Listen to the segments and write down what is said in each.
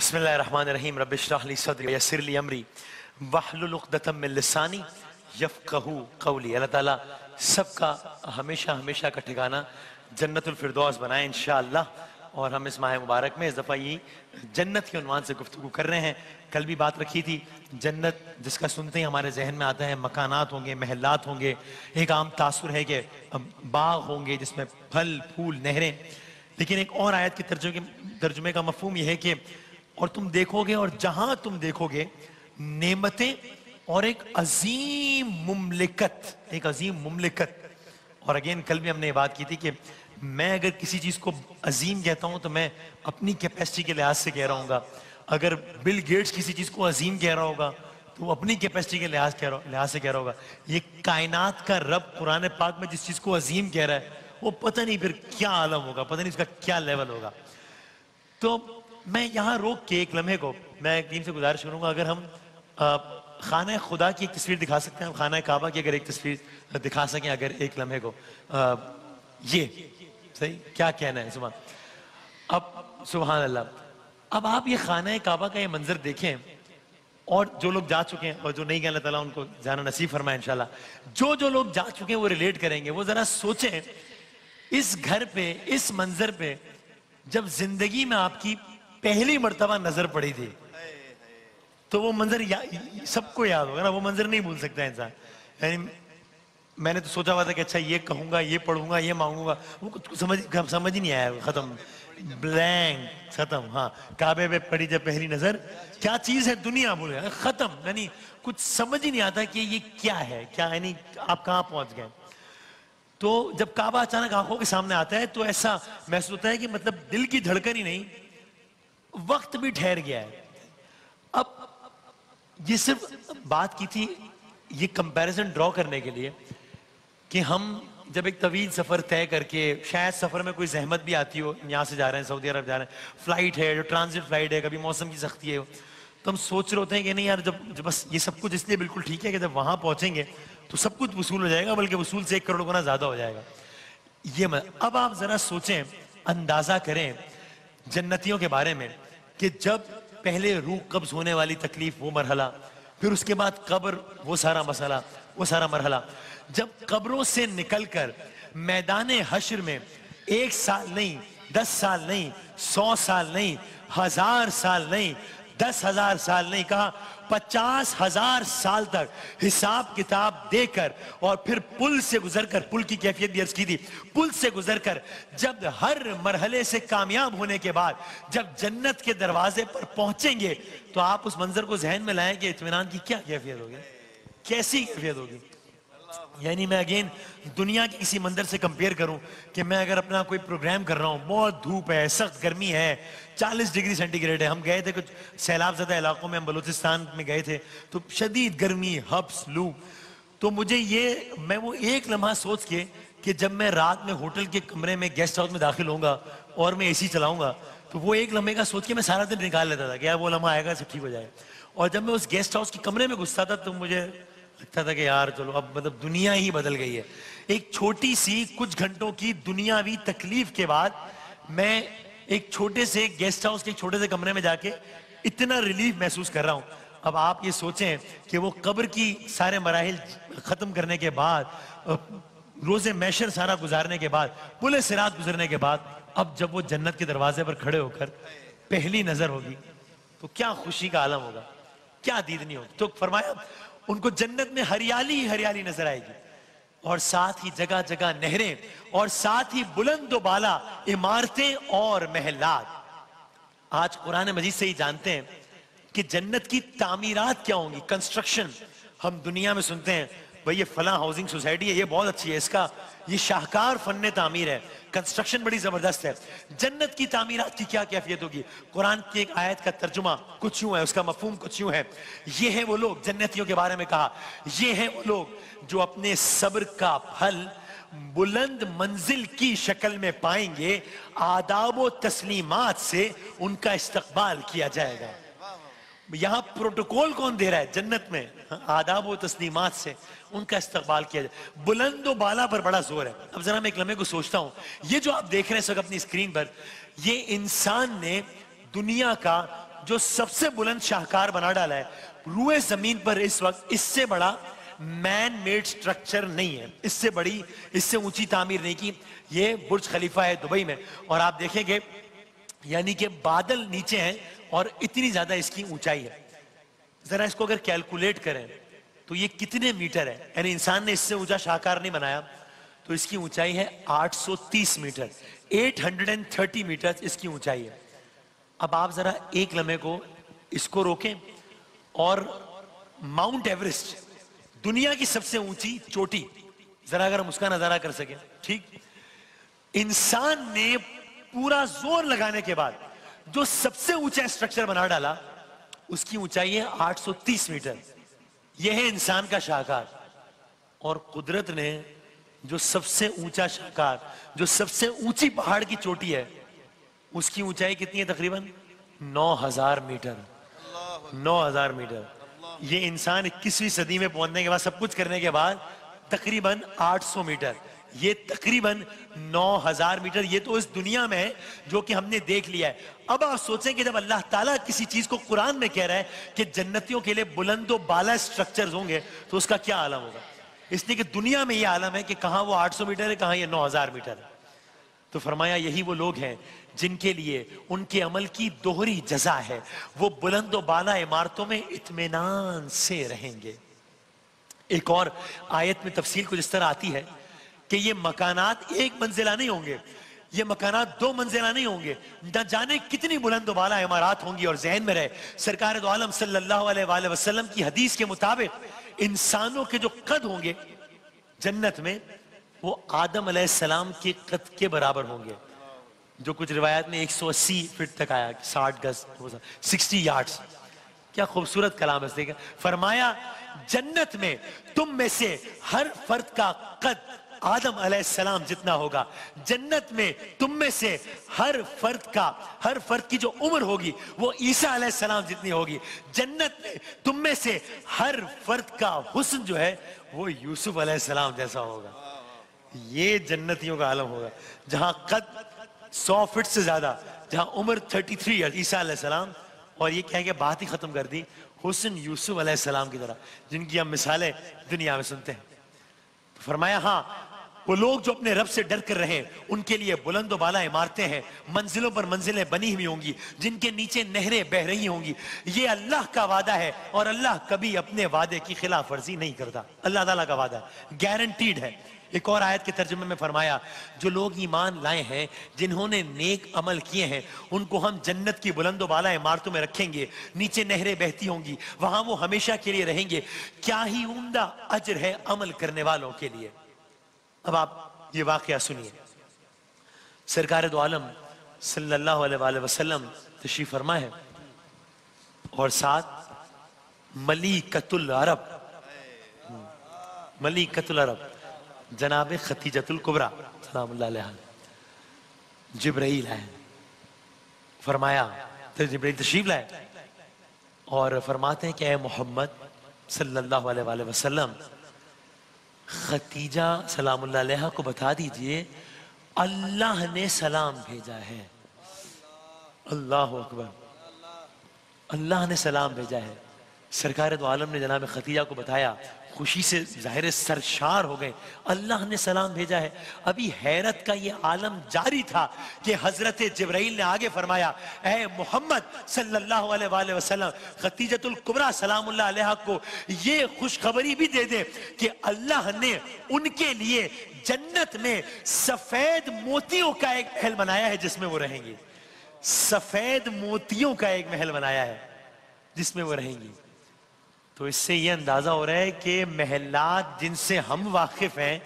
बिस्मिल्लाहिर्रहमानिर्रहीम रब्बि इश्रह ली सदरी वयस्सिर ली अमरी वहलुल उक़दतम मिन लिसानी यफ़क़हू क़ौली। अल्लाह ताला सबका हमेशा हमेशा का ठिकाना जन्नतुल फिरदौस बनाए इंशाअल्लाह। और हम इस माह मुबारक में इस दफ़ा ये जन्नत के उन्वान से गुफ्तगू कर रहे हैं। कल भी बात रखी थी, जन्नत जिसका सुनते ही हमारे जहन में आता है मकानात होंगे, महलात होंगे, एक आम तासुर है कि बाग होंगे जिसमें फल फूल नहरें। लेकिन एक और आयत के तर्जुमे का मफहूम यह है कि और तुम देखोगे और जहां तुम देखोगे नेमतें और एक अजीम मुमलिकत। और अगेन कल भी हमने ये बात की थी कि मैं अगर किसी चीज को अजीम कहता हूं तो मैं अपनी कैपेसिटी के लिहाज से कह रहा हूँ। अगर बिल गेट्स किसी चीज को अजीम कह रहा होगा तो वो अपनी कैपेसिटी के लिहाज से कह रहा होगा। ये कायनात का रब कुरान पाक में जिस चीज को अजीम कह रहा है वो पता नहीं फिर क्या आलम होगा, पता नहीं उसका क्या लेवल होगा। तो मैं यहाँ रोक के एक लम्हे को मैं टीम से गुजारिश करूंगा, अगर हम खाना खुदा की एक तस्वीर दिखा सकते हैं, खाना काबा की अगर एक तस्वीर दिखा सकें अगर एक लम्हे को, ये सही क्या कहना है सुभान। अब सुभान अल्लाह, अब आप ये खाना काबा का ये मंजर देखें और जो लोग जा चुके हैं और जो नहीं गए अल्लाह ताला उनको जाना नसीब फरमाए इंशाल्लाह। जो लोग जा चुके हैं वो रिलेट करेंगे। वो जरा सोचें इस घर पे, इस मंजर पे जब जिंदगी में आपकी पहली मर्तबा नजर पड़ी थी तो वो मंजर सबको याद होगा ना, वो मंजर नहीं भूल सकता इंसान। यानी मैंने तो सोचा हुआ था कि अच्छा ये कहूंगा, ये पढ़ूंगा, ये मांगूंगा, वो कुछ समझ ही नहीं आया, खत्म, ब्लैंक, खत्म। हाँ, काबे पे पड़ी जब पहली नजर, क्या चीज है दुनिया भूल गया, खत्म। यानी कुछ समझ ही नहीं आता कि ये क्या है, क्या यानी आप कहाँ पहुंच गए। तो जब काबा अचानक आंखों के सामने आता है तो ऐसा महसूस होता है कि मतलब दिल की धड़कन ही नहीं, वक्त भी ठहर गया है। अब ये सिर्फ बात की थी ये कंपैरिजन ड्रॉ करने के लिए कि हम जब एक तवील सफर तय करके, शायद सफर में कोई जहमत भी आती हो, यहाँ से जा रहे हैं सऊदी अरब जा रहे हैं, फ्लाइट है जो ट्रांजिट फ्लाइट है, कभी मौसम की सख्ती है, तो हम सोच रहे होते हैं कि नहीं यार जब बस ये सब कुछ इसलिए बिल्कुल ठीक है कि जब वहां पहुंचेंगे तो सब कुछ वसूल हो जाएगा, बल्कि वसूल से 1 करोड़ गुना ज्यादा हो जाएगा। ये अब आप जरा सोचें, अंदाजा करें जन्नतियों के बारे में कि जब पहले रूह कब्ज होने वाली तकलीफ वो मरहला, फिर उसके बाद कब्र वो सारा मसला, वो सारा मरहला, जब कब्रों से निकलकर मैदान हश्र में 1 साल नहीं, 10 साल नहीं, 100 साल नहीं, 1000 साल नहीं, 10,000 साल नहीं, कहा 50,000 साल तक हिसाब किताब देकर और फिर पुल से गुजरकर, पुल की कैफियत भी अर्ज की थी, पुल से गुजरकर जब हर मरहले से कामयाब होने के बाद जब जन्नत के दरवाजे पर पहुंचेंगे तो आप उस मंजर को जहन में लाएं कि इत्मीनान की क्या कैफियत होगी, कैसी कैफियत होगी। यानी मैं अगेन दुनिया के किसी मंदिर से कंपेयर करूं कि मैं अगर अपना कोई प्रोग्राम कर रहा हूं, बहुत धूप है, सख्त गर्मी है, 40 डिग्री सेंटीग्रेड है, हम गए थे कुछ सैलाब ज़दा इलाकों में, हम बलूचिस्तान में गए थे तो शदीद गर्मी, हब्स, लू। तो मुझे ये, मैं वो एक लम्हा सोच के कि जब मैं रात में होटल के कमरे में गेस्ट हाउस में दाखिल होऊंगा और मैं AC चलाऊंगा तो वो एक लम्हे का सोच के मैं सारा दिन निकाल लेता था कि यार वो लम्हा आएगा सब ठीक हो जाए। और जब मैं उस गेस्ट हाउस के कमरे में घुसता था तो मुझे लगता था कि यार चलो अब मतलब दुनिया ही बदल गई है। एक छोटी सी कुछ घंटों की दुनियावी तकलीफ के बाद मैं एक छोटे से गेस्ट हाउस के छोटे से कमरे में जाके इतना रिलीफ महसूस कर रहा हूं। अब आप ये सोचें कि वो कब्र की सारे मराहिल खत्म करने के बाद, रोजे मैशर सारा गुजारने के बाद, पुल सिरात गुजरने के बाद, अब जब वो जन्नत के दरवाजे पर खड़े होकर पहली नजर होगी तो क्या खुशी का आलम होगा, क्या दीदनी होगी। तो फरमाया उनको जन्नत में हरियाली ही हरियाली नजर आएगी और साथ ही जगह जगह नहरें और साथ ही बुलंद व बाला इमारतें और महलात। आज कुरान मजीद से ही जानते हैं कि जन्नत की तामीरात क्या होंगी, कंस्ट्रक्शन। हम दुनिया में सुनते हैं भाई ये फलां हाउसिंग सोसाइटी है, ये बहुत अच्छी है, इसका ये शाहकार फन्ने तामीर है, कंस्ट्रक्शन बड़ी जबरदस्त है। जन्नत की तामीरात की क्या कैफियत होगी। कुरान की एक आयत का तर्जुमा कुछ यूं है, उसका मफहूम कुछ यूं है, ये है वो लोग, जन्नतियों के बारे में कहा, ये है वो लोग जो अपने सब्र का फल बुलंद मंजिल की शक्ल में पाएंगे, आदाब व तस्लीमात से उनका इस्तकबाल किया जाएगा। यहां प्रोटोकॉल कौन दे रहा है, जन्नत में आदाब व तस्लीमात से उनका इस्तकबाल किया जाए। बुलंद व बाला पर बड़ा जोर है। अब जरा मैं एक लम्हे को सोचता हूं, ये जो आप देख रहे हैं इस वक्त अपनी स्क्रीन पर, ये इंसान ने दुनिया का जो सबसे बुलंद शाहकार बना डाला है रूए जमीन पर इस वक्त, इससे बड़ा मैन मेड स्ट्रक्चर नहीं है, इससे बड़ी, इससे ऊंची तामीर नहीं की। ये बुर्ज खलीफा है दुबई में, और आप देखेंगे यानी कि बादल नीचे हैं और इतनी ज्यादा इसकी ऊंचाई है। जरा इसको अगर कैलकुलेट करें तो ये कितने मीटर है, यानी इंसान ने इससे ऊंचा शाहकार नहीं बनाया, तो इसकी ऊंचाई है 830 मीटर, 830 मीटर इसकी ऊंचाई है। अब आप जरा एक लम्हे को इसको रोकें और माउंट एवरेस्ट, दुनिया की सबसे ऊंची चोटी, जरा अगर हम उसका नजारा कर सकें, ठीक, इंसान ने पूरा जोर लगाने के बाद जो सबसे ऊंचा स्ट्रक्चर बना डाला उसकी ऊंचाई है 830 मीटर। यह है इंसान का शाहकार। और कुदरत ने जो सबसे ऊंचा शाहकार, जो सबसे ऊंची पहाड़ की चोटी है, उसकी ऊंचाई कितनी है? तकरीबन 9000 मीटर। 9000 मीटर। ये इंसान 21वीं सदी में पहुंचने के बाद, सब कुछ करने के बाद, तकरीबन 800 मीटर, ये तकरीबन 9000 मीटर, ये तो इस दुनिया में है जो कि हमने देख लिया है। अब आप सोचें कि जब अल्लाह ताला किसी चीज को कुरान में कह रहा है कि जन्नतियों के लिए बुलंद व बाला स्ट्रक्चर्स होंगे, तो उसका क्या आलम होगा। इसलिए कि दुनिया में यह आलम है कि कहां वो 800 मीटर है, कहां ये 9000 मीटर है। तो फरमाया यही वो लोग हैं जिनके लिए उनके अमल की दोहरी जजा है, वो बुलंद व बाला इमारतों में इत्मीनान से रहेंगे। एक और आयत में तफसील कुछ इस तरह आती है कि ये मकानात एक मंजिला नहीं होंगे, ये मकानात 2 मंजिला नहीं होंगे, न जाने कितनी बुलंद वाला इमारत होंगी। और ज़हन में रहे सरकार दो आलम सल्लल्लाहु अलैहि वसल्लम की हदीस के मुताबिक इंसानों के जो कद होंगे जन्नत में, वो आदम अलैहिस्सलाम के कद के बराबर होंगे। जो कुछ रिवायत में 180 फीट तक आया, 60 गज, 60 यार्ड्स। क्या खूबसूरत कलाम है। देखा फरमाया जन्नत में तुम में से हर फर्द का कद आदम अलैहिस्सलाम जितना होगा, जन्नत में तुम में से हर फर्द की जो उम्र होगी वो ईसा अलैहिस्सलाम जितनी होगी, जन्नत में तुम में से हर फर्द का हुस्न जो है वो यूसुफ अलैहिस्सलाम जैसा होगा। ये जन्नतियों का आलम होगा, जहां कद 100 फीट से ज्यादा, जहां उम्र 33 ईयर्स ईसा अलैहिस्सलाम, और ये कह के बात ही खत्म कर दी, हुस्न यूसुफ अलैहिस्सलाम की तरह, जिनकी हम मिसालें दुनिया में सुनते हैं। तो फरमाया हाँ, वो लोग जो अपने रब से डर कर रहे हैं उनके लिए बुलंद व बाला इमारतें हैं, मंजिलों पर मंजिलें बनी हुई होंगी, जिनके नीचे नहरें बह रही होंगी। ये अल्लाह का वादा है और अल्लाह कभी अपने वादे की खिलाफ वर्जी नहीं करता। अल्लाह ताला का वादा है, गारंटीड है। एक और आयत के तर्जुमे में फरमाया जो लोग ईमान लाए हैं, जिन्होंने नेक अमल किए हैं, उनको हम जन्नत की बुलंद व बाला इमारतों में रखेंगे, नीचे नहरें बहती होंगी, वहां वो हमेशा के लिए रहेंगे। क्या ही उम्दा अजर है अमल करने वालों के लिए। अब आप ये वाकया सुनिए। सरकार दो आलम सल्लल्लाहु अलैहि वसल्लम तशरीफ फरमा है और साथ मलिकतुल अरब जनाब खतीजतुल कुबरा सलामुल्लाह अलैहा जिब्राइल है। फरमाया तो जिब्राइल तशरीफ लाए और फरमाते हैं कि ऐ मोहम्मद सल्लल्लाहु अलैहि वसल्लम, खतीजा सलामुल्लाह अलैहा को बता दीजिए अल्लाह ने सलाम भेजा है। अल्लाह अकबर, अल्लाह ने सलाम भेजा है। सरकार दो आलम ने जनाब खतीजा को बताया, खुशी से जाहिर सरशार हो गए, अल्लाह ने सलाम भेजा है। अभी हैरत का ये आलम जारी था कि हजरत जिब्राइल ने आगे फरमाया, ऐ मोहम्मद सल्लल्लाहु अलैहि वसल्लम, खतीजतुल कुबरा सलामुल्लाह अलैहा को ये खुशखबरी भी दे दे कि अल्लाह ने उनके लिए जन्नत में सफेद मोतियों का एक महल बनाया है जिसमें वो रहेंगी। सफेद मोतियों का एक महल बनाया है जिसमें वो रहेंगी। तो इससे ये अंदाजा हो रहा है कि महलात जिनसे हम वाकिफ हैं,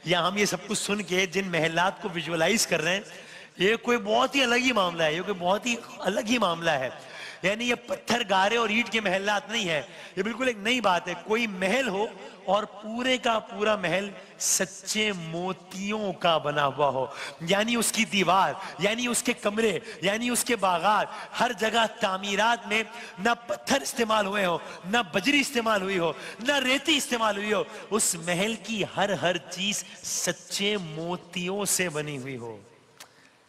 या हम ये सब कुछ सुन के जिन महलात को विजुअलाइज कर रहे हैं, ये कोई बहुत ही अलग ही मामला है, ये कोई बहुत ही अलग ही मामला है। यानी ये पत्थर गारे और ईंट के महलात नहीं है, ये बिल्कुल एक नई बात है। कोई महल हो और पूरे का पूरा महल सच्चे मोतियों का बना हुआ हो, यानी उसकी दीवार, यानी उसके कमरे, यानी उसके बागात, हर जगह तामीरात में ना पत्थर इस्तेमाल हुए हो, ना बजरी इस्तेमाल हुई हो, ना रेती इस्तेमाल हुई हो, उस महल की हर चीज सच्चे मोतियों से बनी हुई हो।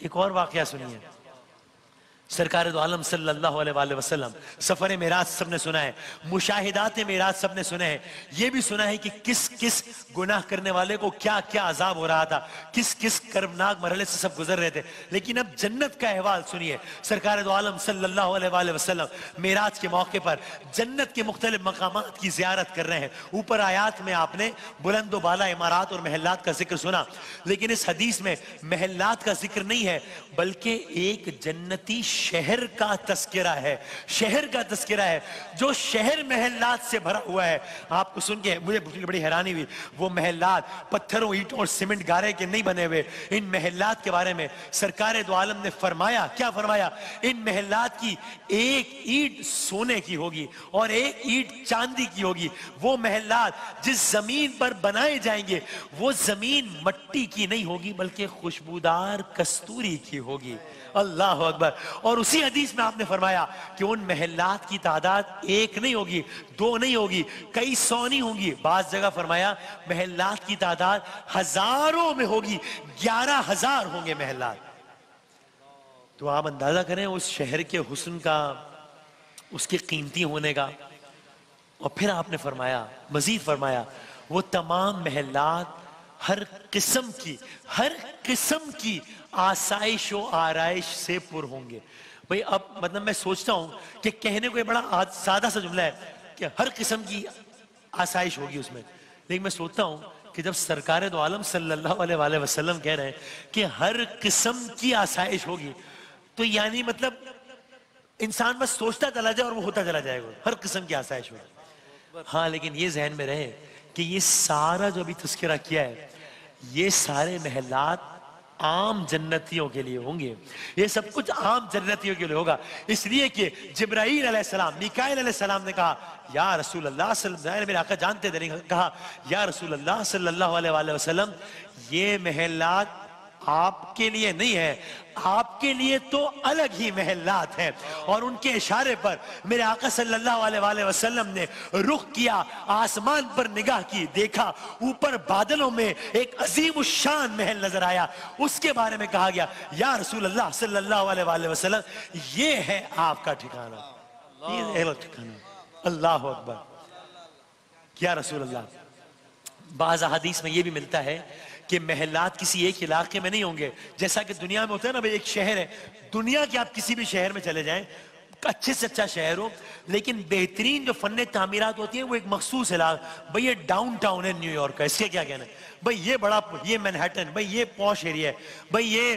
एक और वाकया सुनिए। سرکار دو عالم صلی اللہ علیہ وآلہ وسلم سفر معراج سب نے سنا ہے، مشاہدات معراج سب نے سنا ہے، یہ بھی سنا ہے کہ کس کس گناہ کرنے والے کو کیا کیا عذاب ہو رہا تھا، کس کس کربناک مرحلے سے سب گزر رہے تھے۔ لیکن اب جنت کا احوال سنیے، سرکار دو عالم صلی اللہ علیہ وآلہ وسلم معراج کے موقع پر جنت کے مختلف مقامات کی زیارت کر رہے ہیں۔ اوپر آیات میں آپ نے بلند و بالا عمارات اور محلات کا ذکر سنا، لیکن اس حدیث میں محلات کا ذکر نہیں ہے، بلکہ ایک جنتی شہر کا تذکرہ ہے، شہر کا تذکرہ ہے جو شہر محلات سے بھرا ہوا ہے۔ آپ کو سن کے مجھے بڑی حیرانی ہوئی، وہ محلات پتھروں، اینٹوں اور سیمنٹ گارے کے نہیں بنے ہوئے۔ ان محلات کے بارے میں سرکار دو عالم نے فرمایا، کیا فرمایا؟ ان محلات کی ایک اینٹ سونے کی ہوگی اور ایک اینٹ چاندی کی ہوگی۔ وہ محلات جس زمین پر بنائے جائیں گے وہ زمین مٹی کی نہیں ہوگی بلکہ خوشبودار کستوری کی ہوگی۔ اللہ اکبر۔ اور اسی حدیث میں آپ نے فرمایا کہ ان محلات کی تعداد ایک نہیں ہوگی، دو نہیں ہوگی، کئی سو نہیں ہوں گی، بعض جگہ فرمایا محلات کی تعداد ہزاروں میں ہوگی، 11,000 ہوں گے محلات۔ تو آپ اندازہ کریں اس شہر کے حسن کا، اس کے قیمتی ہونے کا۔ اور پھر آپ نے فرمایا، مزید فرمایا، وہ تمام محلات ہر قسم کی آسائش و آرائش سے پر ہوں گے۔ بھئی اب مطلب میں سوچتا ہوں کہ کہنے کو یہ بڑا سادہ سا جملہ ہے کہ ہر قسم کی آسائش ہوگی اس میں، لیکن میں سوچتا ہوں کہ جب سرکار دو عالم صلی اللہ علیہ وآلہ وسلم کہہ رہے ہیں کہ ہر قسم کی آسائش ہوگی، تو یعنی مطلب انسان بس سوچتا چلا جائے اور وہ ہوتا چلا جائے گا، ہر قسم کی آسائش ہوگی۔ ہاں لیکن یہ ذہن میں رہے کہ یہ سارا جو ابھی تذکرہ کیا ہے، یہ سارے محلات عام جنتیوں کے لیے ہوں گے، یہ سب کچھ عام جنتیوں کے لیے ہوگا، اس لیے کہ جبرائیل علیہ السلام، میکائیل علیہ السلام نے کہا یا رسول اللہ صلی اللہ علیہ وسلم، میرے آقا جانتے تھے، کہا یا رسول اللہ صلی اللہ علیہ وآلہ وسلم، یہ محلات آپ کے لیے نہیں ہے، آپ کے لیے تو الگ ہی محلات ہیں۔ اور ان کے اشارے پر میرے آقا صلی اللہ علیہ وآلہ وسلم نے رخ کیا، آسمان پر نگاہ کی، دیکھا اوپر بادلوں میں ایک عظیم الشان محل نظر آیا، اس کے بارے میں کہا گیا یا رسول اللہ صلی اللہ علیہ وآلہ وسلم یہ ہے آپ کا ٹھکانہ، یہ ہے ٹھکانہ۔ اللہ اکبر، یا رسول اللہ۔ بعض احادیث میں یہ بھی ملتا ہے کہ محلات کسی ایک علاقے میں نہیں ہوں گے، جیسا کہ دنیا میں ہوتا ہے نا، ایک شہر ہے، دنیا کے آپ کسی بھی شہر میں چلے جائیں، اچھے سے اچھا شہر ہو، لیکن بہترین جو فن تعمیرات ہوتی ہیں وہ ایک مخصوص علاقہ، بھئی یہ ڈاؤن ٹاؤن ہے نیو یارک کا، اس کے کیا کہنا ہے، بھئی یہ بڑا، یہ مینہٹن، بھئی یہ پوش ایریا ہے، بھئی یہ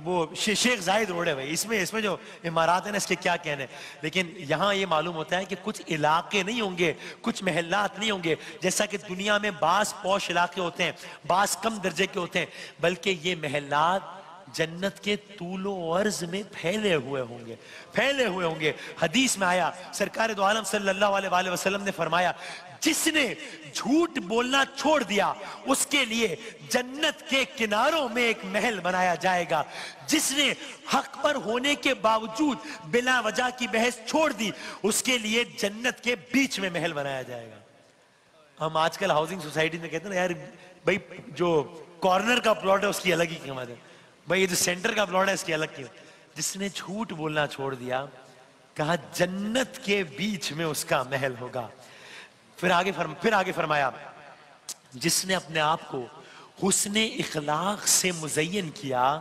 وہ شیخ زائد روڈ ہے، بھئی اس میں جو عمارات ہیں نا اس کے کیا کہنے ہیں۔ لیکن یہاں یہ معلوم ہوتا ہے کہ کچھ علاقے نہیں ہوں گے، کچھ محلات نہیں ہوں گے، جیسا کہ دنیا میں بعض پوش علاقے ہوتے ہیں، بعض کم درجے کے ہوتے ہیں، بلکہ یہ محلات جنت کے طول و عرض میں پھیلے ہوئے ہوں گے۔ حدیث میں آیا، سرکار دو عالم صلی اللہ علیہ وآلہ وسلم نے فرمایا جس نے جھوٹ بولنا چھوڑ دیا اس کے لیے جنت کے کناروں میں ایک محل بنایا جائے گا، جس نے حق پر ہونے کے باوجود بلا وجہ کی بحث چھوڑ دی اس کے لیے جنت کے بیچ میں محل بنایا جائے گا۔ ہم آج کل ہاؤسنگ سوسائٹی میں کہتے ہیں نا یار بھائی جو کارنر کا پلاٹ ہے اس کی الگ ہی قیمت ہے، بھائی یہ جو سینٹر کا پلاٹ ہے اس کی الگ قیمت۔ جس نے جھوٹ بولنا چھوڑ دیا کہا جنت کے بیچ میں اس کا محل ہوگا۔ پھر آگے فرمایا جس نے اپنے آپ کو حسن اخلاق سے مزین کیا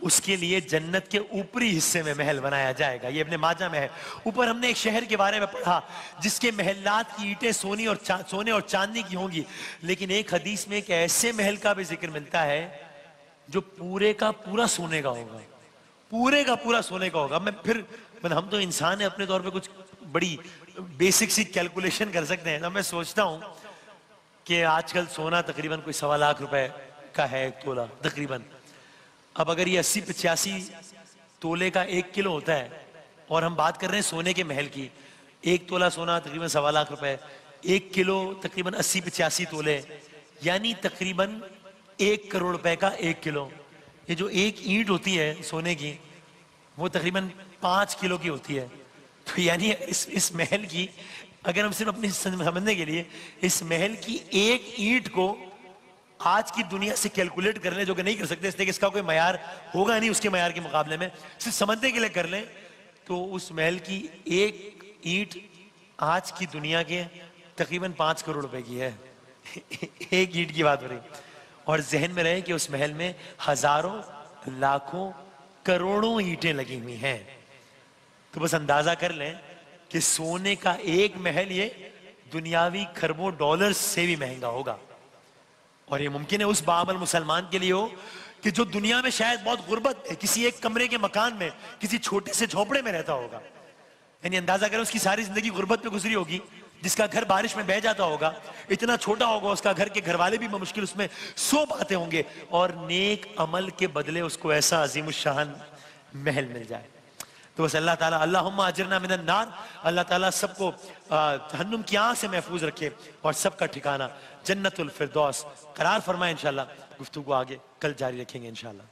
اس کے لیے جنت کے اوپری حصے میں محل بنایا جائے گا۔ یہ ابن ماجہ میں ہے۔ اوپر ہم نے ایک شہر کے بارے میں پڑھا جس کے محلات کی اینٹیں سونے اور چاندی کی ہوں گی، لیکن ایک حدیث میں ایک ایسے محل کا بھی ذکر ملتا ہے جو پورے کا پورا سونے کا ہوگا، پورے کا پورا سونے کا ہوگا۔ ہم تو انسان ہیں، اپنے طور پہ کچھ بڑی بیسک سی کیلکولیشن کر سکتے ہیں۔ میں سوچتا ہوں کہ آج کل سونا تقریباً کوئی 1.25 لاکھ روپے کا ہے ایک تولہ تقریباً۔ اب اگر یہ 80-85 تولے کا 1 کلو ہوتا ہے اور ہم بات کر رہے ہیں سونے کے محل کی، 1 تولہ سونا تقریباً 1.25 لاکھ روپے، 1 کلو تقریباً 80-85 تولے، یعنی تقریباً 1 کروڑ روپے کا 1 کلو۔ یہ جو ایک اینٹ ہوتی ہے سونے کی وہ تقریباً 5 کلو کی ہوتی ہے۔ تو یعنی اس محل کی، اگر ہم صرف اپنی سمجھنے کے لیے اس محل کی ایک اینٹ کو آج کی دنیا سے کیلکولیٹ کر لیں، جو کہ نہیں کر سکتے اس لیے کہ اس کا کوئی معیار ہوگا نہیں اس کے معیار کے مقابلے میں، صرف سمجھنے کے لیے کر لیں تو اس محل کی ایک اینٹ آج کی دنیا کے تقریباً 5 کروڑ روپے کی ہے۔ ایک اینٹ کی بات ہو رہی، اور ذہن میں رہے کہ اس محل میں ہزاروں لاکھوں کروڑوں اینٹیں لگی ہوئی ہیں۔ تو بس اندازہ کر لیں کہ سونے کا ایک محل یہ دنیاوی کھربوں ڈالر سے بھی مہنگا ہوگا، اور یہ ممکن ہے اس باعمل مسلمان کے لیے ہو کہ جو دنیا میں شاید بہت غربت ہے، کسی ایک کمرے کے مکان میں کسی چھوٹے سے جھونپڑے میں رہتا ہوگا، یعنی اندازہ کریں اس کی ساری زندگی غربت میں گزری ہوگی، جس کا گھر بارش میں بہہ جاتا ہوگا، اتنا چھوٹا ہوگا اس کا گھر کہ گھر والے بھی بمشکل اس میں سو پاتے ہوں گے، اور نیک عمل کے بدلے اس کو ایسا عظیم الشان محل مل جائے۔ تو بس اللہ تعالیٰ اللہم اجرنا من النار، اللہ تعالیٰ سب کو جہنم کی آگ سے محفوظ رکھے اور سب کا ٹھکانہ جنت الفردوس قرار فرمائے۔ انشاءاللہ گفتگو آگے کل جاری رکھیں گے انشاءاللہ۔